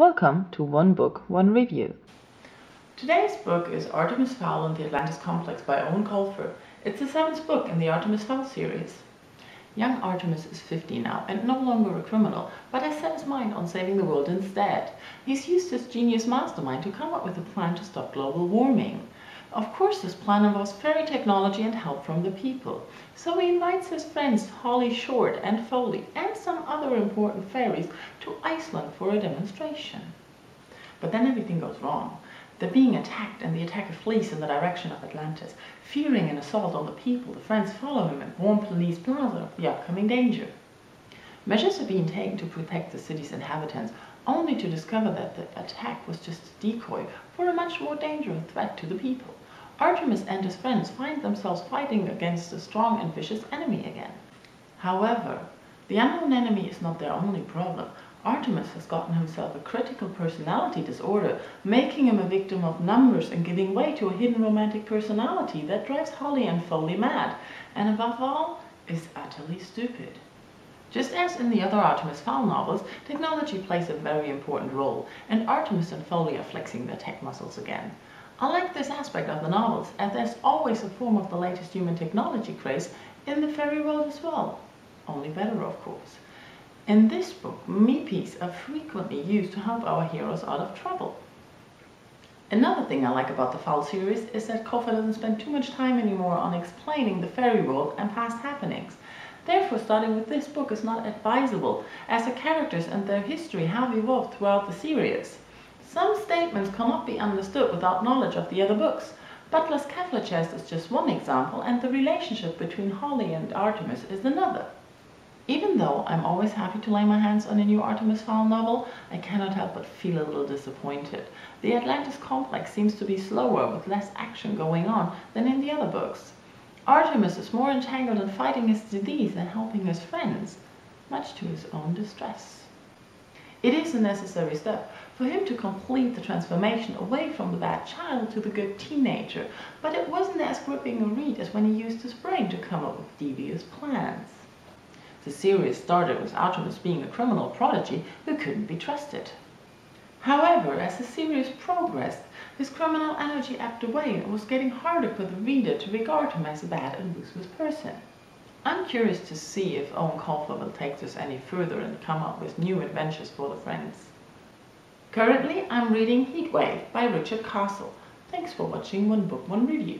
Welcome to One Book, One Review. Today's book is Artemis Fowl and the Atlantis Complex by Eoin Colfer. It's the 7th book in the Artemis Fowl series. Young Artemis is 50 now and no longer a criminal, but has set his mind on saving the world instead. He's used his genius mastermind to come up with a plan to stop global warming. Of course, this plan involves fairy technology and help from the people. So he invites his friends Holly Short and Foley and some other important fairies to Iceland for a demonstration. But then everything goes wrong. They're being attacked and the attacker flees in the direction of Atlantis. Fearing an assault on the people, the friends follow him and warn Police Plaza of the upcoming danger. Measures are being taken to protect the city's inhabitants, only to discover that the attack was just a decoy for a much more dangerous threat to the people. Artemis and his friends find themselves fighting against a strong and vicious enemy again. However, the unknown enemy is not their only problem. Artemis has gotten himself a critical personality disorder, making him a victim of numbers and giving way to a hidden romantic personality that drives Holly and Foley mad, and above all, is utterly stupid. Just as in the other Artemis Fowl novels, technology plays a very important role, and Artemis and Foley are flexing their tech muscles again. I like this aspect of the novels, as there's always a form of the latest human technology craze in the fairy world as well. Only better, of course. In this book, meepies are frequently used to help our heroes out of trouble. Another thing I like about the Fowl series is that Colfer doesn't spend too much time anymore on explaining the fairy world and past happenings. Therefore, starting with this book is not advisable, as the characters and their history have evolved throughout the series. Some statements cannot be understood without knowledge of the other books. Butler's Kevlar chest is just one example, and the relationship between Holly and Artemis is another. Even though I'm always happy to lay my hands on a new Artemis Fowl novel, I cannot help but feel a little disappointed. The Atlantis complex seems to be slower, with less action going on than in the other books. Artemis is more entangled in fighting his disease than helping his friends, much to his own distress. It is a necessary step for him to complete the transformation away from the bad child to the good teenager, but it wasn't as gripping a read as when he used his brain to come up with devious plans. The series started with Artemis being a criminal prodigy who couldn't be trusted. However, as the series progressed, his criminal energy ebbed away and it was getting harder for the reader to regard him as a bad and ruthless person. I'm curious to see if Eoin Colfer will take this any further and come up with new adventures for the friends. Currently, I'm reading Heatwave by Richard Castle. Thanks for watching One Book, One Review.